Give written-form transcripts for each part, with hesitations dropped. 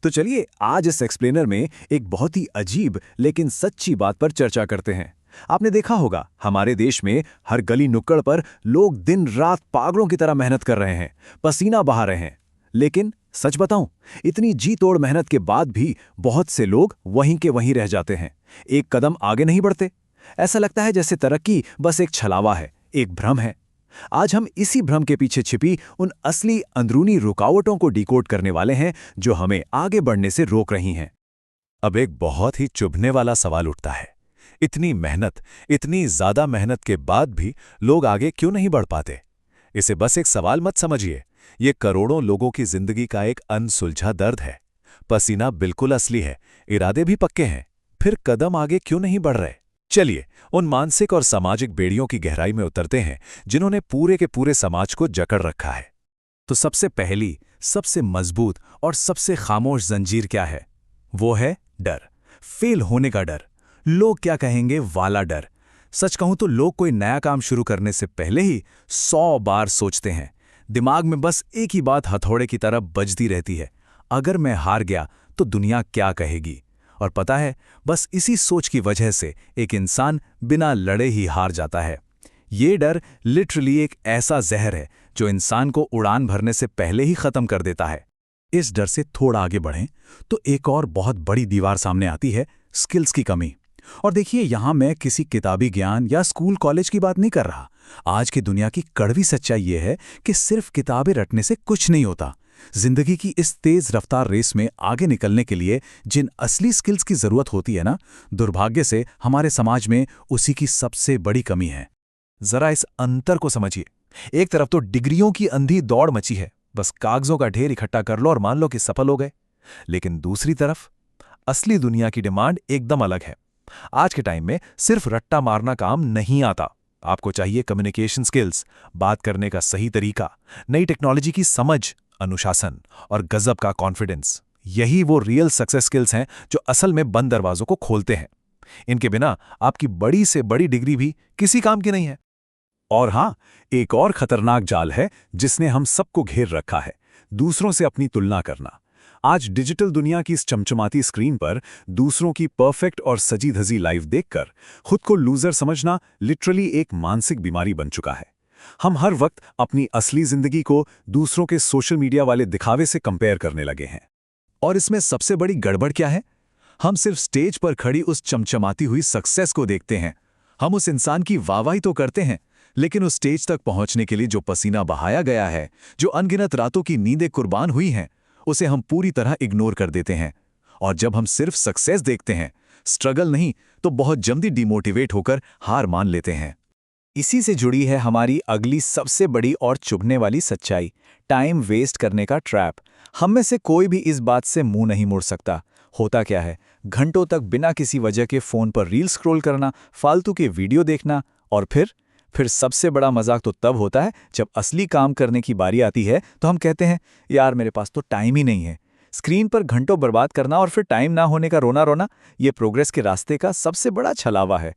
तो चलिए आज इस एक्सप्लेनर में एक बहुत ही अजीब लेकिन सच्ची बात पर चर्चा करते हैं। आपने देखा होगा हमारे देश में हर गली नुक्कड़ पर लोग दिन रात पागलों की तरह मेहनत कर रहे हैं, पसीना बहा रहे हैं। लेकिन सच बताऊं, इतनी जी तोड़ मेहनत के बाद भी बहुत से लोग वहीं के वहीं रह जाते हैं, एक कदम आगे नहीं बढ़ते। ऐसा लगता है जैसे तरक्की बस एक छलावा है, एक भ्रम है। आज हम इसी भ्रम के पीछे छिपी उन असली अंदरूनी रुकावटों को डिकोड करने वाले हैं जो हमें आगे बढ़ने से रोक रही हैं। अब एक बहुत ही चुभने वाला सवाल उठता है, इतनी मेहनत, इतनी ज्यादा मेहनत के बाद भी लोग आगे क्यों नहीं बढ़ पाते? इसे बस एक सवाल मत समझिए, ये करोड़ों लोगों की जिंदगी का एक अनसुलझा दर्द है। पसीना बिल्कुल असली है, इरादे भी पक्के हैं, फिर कदम आगे क्यों नहीं बढ़ रहे? चलिए उन मानसिक और सामाजिक बेड़ियों की गहराई में उतरते हैं जिन्होंने पूरे के पूरे समाज को जकड़ रखा है। तो सबसे पहली, सबसे मजबूत और सबसे खामोश जंजीर क्या है? वो है डर। फेल होने का डर, लोग क्या कहेंगे वाला डर। सच कहूं तो लोग कोई नया काम शुरू करने से पहले ही 100 बार सोचते हैं। दिमाग में बस एक ही बात हथौड़े की तरह बजती रहती है, अगर मैं हार गया तो दुनिया क्या कहेगी। और पता है, बस इसी सोच की वजह से एक इंसान बिना लड़े ही हार जाता है। ये डर लिटरली एक ऐसा जहर है जो इंसान को उड़ान भरने से पहले ही खत्म कर देता है। इस डर से थोड़ा आगे बढ़ें तो एक और बहुत बड़ी दीवार सामने आती है, स्किल्स की कमी। और देखिए, यहां मैं किसी किताबी ज्ञान या स्कूल कॉलेज की बात नहीं कर रहा। आज की दुनिया की कड़वी सच्चाई ये है कि सिर्फ किताबें रटने से कुछ नहीं होता। जिंदगी की इस तेज रफ्तार रेस में आगे निकलने के लिए जिन असली स्किल्स की जरूरत होती है ना, दुर्भाग्य से हमारे समाज में उसी की सबसे बड़ी कमी है। जरा इस अंतर को समझिए। एक तरफ तो डिग्रियों की अंधी दौड़ मची है, बस कागजों का ढेर इकट्ठा कर लो और मान लो कि सफल हो गए। लेकिन दूसरी तरफ असली दुनिया की डिमांड एकदम अलग है। आज के टाइम में सिर्फ रट्टा मारना काम नहीं आता। आपको चाहिए कम्युनिकेशन स्किल्स, बात करने का सही तरीका, नई टेक्नोलॉजी की समझ, अनुशासन और गजब का कॉन्फिडेंस। यही वो रियल सक्सेस स्किल्स हैं जो असल में बंद दरवाजों को खोलते हैं। इनके बिना आपकी बड़ी से बड़ी डिग्री भी किसी काम की नहीं है। और हां, एक और खतरनाक जाल है जिसने हम सबको घेर रखा है, दूसरों से अपनी तुलना करना। आज डिजिटल दुनिया की इस चमचमाती स्क्रीन पर दूसरों की परफेक्ट और सजी धजी लाइफ देखकर खुद को लूजर समझना लिटरली एक मानसिक बीमारी बन चुका है। हम हर वक्त अपनी असली जिंदगी को दूसरों के सोशल मीडिया वाले दिखावे से कंपेयर करने लगे हैं। और इसमें सबसे बड़ी गड़बड़ क्या है? हम सिर्फ स्टेज पर खड़ी उस चमचमाती हुई सक्सेस को देखते हैं। हम उस इंसान की वाहवाही तो करते हैं, लेकिन उस स्टेज तक पहुंचने के लिए जो पसीना बहाया गया है, जो अनगिनत रातों की नींदें कुर्बान हुई हैं, उसे हम पूरी तरह इग्नोर कर देते हैं। और जब हम सिर्फ सक्सेस देखते हैं, स्ट्रगल नहीं, तो बहुत जल्दी डिमोटिवेट होकर हार मान लेते हैं। इसी से जुड़ी है हमारी अगली सबसे बड़ी और चुभने वाली सच्चाई, टाइम वेस्ट करने का ट्रैप। हम में से कोई भी इस बात से मुंह नहीं मोड़ सकता। होता क्या है, घंटों तक बिना किसी वजह के फोन पर रील स्क्रॉल करना, फालतू के वीडियो देखना, और फिर सबसे बड़ा मजाक तो तब होता है जब असली काम करने की बारी आती है तो हम कहते हैं, यार मेरे पास तो टाइम ही नहीं है। स्क्रीन पर घंटों बर्बाद करना और फिर टाइम ना होने का रोना रोना, ये प्रोग्रेस के रास्ते का सबसे बड़ा छलावा है।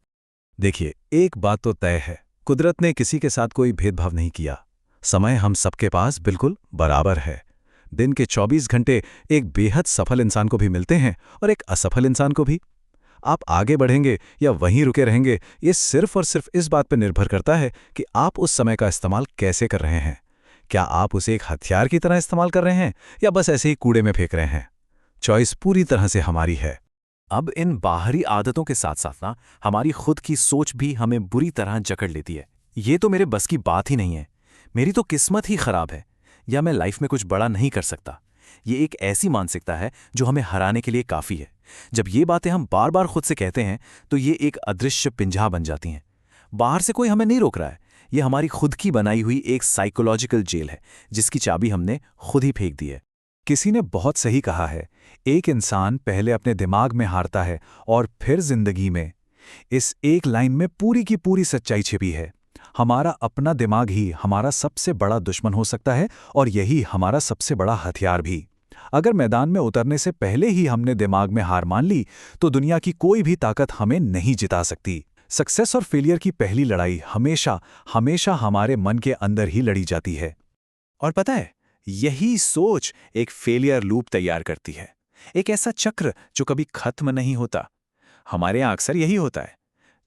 देखिए, एक बात तो तय है, कुदरत ने किसी के साथ कोई भेदभाव नहीं किया। समय हम सबके पास बिल्कुल बराबर है। दिन के 24 घंटे एक बेहद सफल इंसान को भी मिलते हैं और एक असफल इंसान को भी। आप आगे बढ़ेंगे या वहीं रुके रहेंगे, ये सिर्फ और सिर्फ इस बात पर निर्भर करता है कि आप उस समय का इस्तेमाल कैसे कर रहे हैं। क्या आप उसे एक हथियार की तरह इस्तेमाल कर रहे हैं या बस ऐसे ही कूड़े में फेंक रहे हैं? चॉइस पूरी तरह से हमारी है। अब इन बाहरी आदतों के साथ साथ ना, हमारी खुद की सोच भी हमें बुरी तरह जकड़ लेती है। ये तो मेरे बस की बात ही नहीं है, मेरी तो किस्मत ही खराब है, या मैं लाइफ में कुछ बड़ा नहीं कर सकता। ये एक ऐसी मानसिकता है जो हमें हराने के लिए काफ़ी है। जब ये बातें हम बार बार खुद से कहते हैं तो ये एक अदृश्य पिंजरा बन जाती हैं। बाहर से कोई हमें नहीं रोक रहा है, ये हमारी खुद की बनाई हुई एक साइकोलॉजिकल जेल है जिसकी चाबी हमने खुद ही फेंक दी है। किसी ने बहुत सही कहा है, एक इंसान पहले अपने दिमाग में हारता है और फिर जिंदगी में। इस एक लाइन में पूरी की पूरी सच्चाई छिपी है। हमारा अपना दिमाग ही हमारा सबसे बड़ा दुश्मन हो सकता है और यही हमारा सबसे बड़ा हथियार भी। अगर मैदान में उतरने से पहले ही हमने दिमाग में हार मान ली तो दुनिया की कोई भी ताकत हमें नहीं जिता सकती। सक्सेस और फेलियर की पहली लड़ाई हमेशा हमेशा हमारे मन के अंदर ही लड़ी जाती है। और पता है, यही सोच एक फेलियर लूप तैयार करती है। एक ऐसा चक्र जो कभी खत्म नहीं होता। हमारे यहाँ अक्सर यही होता है।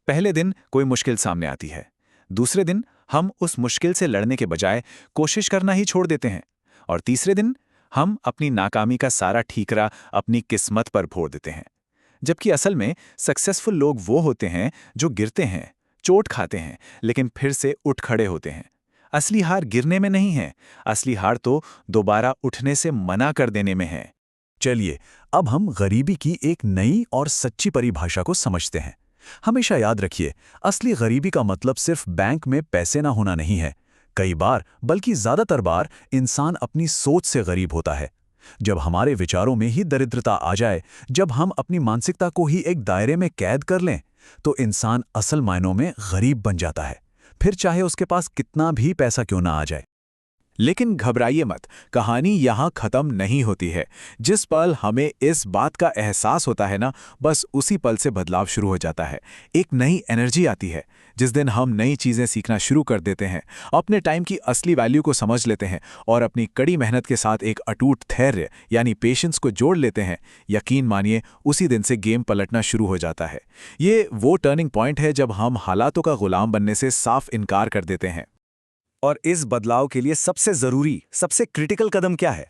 पहले दिन कोई मुश्किल सामने आती है, दूसरे दिन हम उस मुश्किल से लड़ने के बजाय कोशिश करना ही छोड़ देते हैं, और तीसरे दिन हम अपनी नाकामी का सारा ठीकरा अपनी किस्मत पर फोड़ देते हैं। जबकि असल में सक्सेसफुल लोग वो होते हैं जो गिरते हैं, चोट खाते हैं, लेकिन फिर से उठ खड़े होते हैं। असली हार गिरने में नहीं है, असली हार तो दोबारा उठने से मना कर देने में है। चलिए, अब हम गरीबी की एक नई और सच्ची परिभाषा को समझते हैं। हमेशा याद रखिए, असली गरीबी का मतलब सिर्फ बैंक में पैसे ना होना नहीं है। कई बार, बल्कि ज्यादातर बार, इंसान अपनी सोच से गरीब होता है। जब हमारे विचारों में ही दरिद्रता आ जाए, जब हम अपनी मानसिकता को ही एक दायरे में कैद कर लें, तो इंसान असल मायनों में गरीब बन जाता है, फिर चाहे उसके पास कितना भी पैसा क्यों ना आ जाए। लेकिन घबराइए मत, कहानी यहाँ खत्म नहीं होती है। जिस पल हमें इस बात का एहसास होता है ना, बस उसी पल से बदलाव शुरू हो जाता है। एक नई एनर्जी आती है। जिस दिन हम नई चीज़ें सीखना शुरू कर देते हैं, अपने टाइम की असली वैल्यू को समझ लेते हैं और अपनी कड़ी मेहनत के साथ एक अटूट धैर्य यानी पेशेंस को जोड़ लेते हैं, यकीन मानिए उसी दिन से गेम पलटना शुरू हो जाता है। ये वो टर्निंग पॉइंट है जब हम हालातों का गुलाम बनने से साफ इनकार कर देते हैं। और इस बदलाव के लिए सबसे जरूरी, सबसे क्रिटिकल कदम क्या है?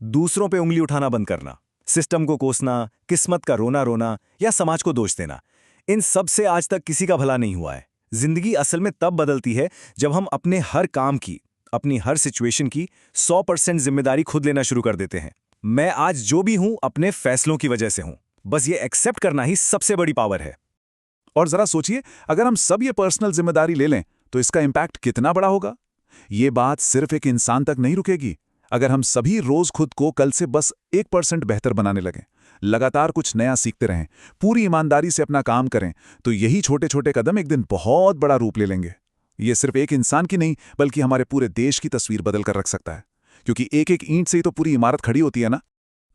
दूसरों पे उंगली उठाना बंद करना, सिस्टम को कोसना, किस्मत का रोना रोना या समाज को दोष देना। इन सब से आज तक किसी का भला नहीं हुआ है। जिंदगी असल में तब बदलती है जब हम अपने हर काम की, अपनी हर सिचुएशन की 100% जिम्मेदारी खुद लेना शुरू कर देते हैं। मैं आज जो भी हूं अपने फैसलों की वजह से हूं। बस ये एक्सेप्ट करना ही सबसे बड़ी पावर है। और जरा सोचिए, अगर हम सब ये पर्सनल जिम्मेदारी ले लें तो इसका इम्पैक्ट कितना बड़ा होगा। ये बात सिर्फ एक इंसान तक नहीं रुकेगी। अगर हम सभी रोज खुद को कल से बस 1% बेहतर बनाने लगें, लगातार कुछ नया सीखते रहें, पूरी ईमानदारी से अपना काम करें, तो यही छोटे छोटे कदम एक दिन बहुत बड़ा रूप ले लेंगे। ये सिर्फ एक इंसान की नहीं, बल्कि हमारे पूरे देश की तस्वीर बदल कर रख सकता है, क्योंकि एक एक ईंट से ही तो पूरी इमारत खड़ी होती है ना।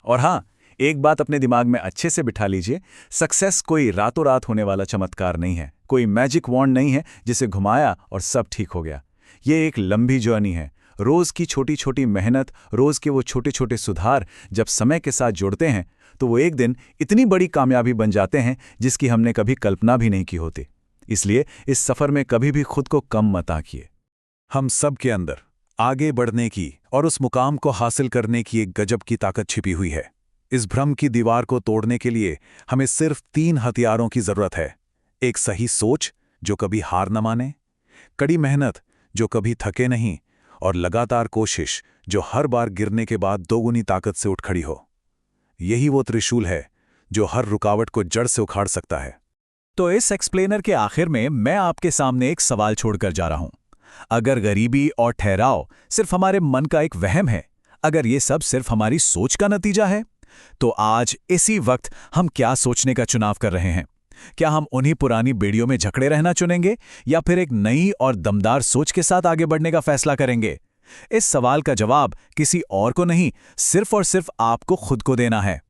और हाँ, एक बात अपने दिमाग में अच्छे से बिठा लीजिए, सक्सेस कोई रातों रात होने वाला चमत्कार नहीं है, कोई मैजिक वॉन्ड नहीं है जिसे घुमाया और सब ठीक हो गया। ये एक लंबी जर्नी है। रोज की छोटी छोटी मेहनत, रोज के वो छोटे छोटे सुधार जब समय के साथ जुड़ते हैं तो वो एक दिन इतनी बड़ी कामयाबी बन जाते हैं जिसकी हमने कभी कल्पना भी नहीं की होती। इसलिए इस सफर में कभी भी खुद को कम मत आंकिए। हम सब के अंदर आगे बढ़ने की और उस मुकाम को हासिल करने की एक गजब की ताकत छिपी हुई है। इस भ्रम की दीवार को तोड़ने के लिए हमें सिर्फ 3 हथियारों की जरूरत है। एक सही सोच जो कभी हार न माने, कड़ी मेहनत जो कभी थके नहीं, और लगातार कोशिश जो हर बार गिरने के बाद दोगुनी ताकत से उठ खड़ी हो। यही वो त्रिशूल है जो हर रुकावट को जड़ से उखाड़ सकता है। तो इस एक्सप्लेनर के आखिर में मैं आपके सामने एक सवाल छोड़कर जा रहा हूं। अगर गरीबी और ठहराव सिर्फ हमारे मन का एक वहम है, अगर ये सब सिर्फ हमारी सोच का नतीजा है, तो आज इसी वक्त हम क्या सोचने का चुनाव कर रहे हैं? क्या हम उन्हीं पुरानी बेड़ियों में जकड़े रहना चुनेंगे या फिर एक नई और दमदार सोच के साथ आगे बढ़ने का फैसला करेंगे? इस सवाल का जवाब किसी और को नहीं, सिर्फ और सिर्फ आपको खुद को देना है।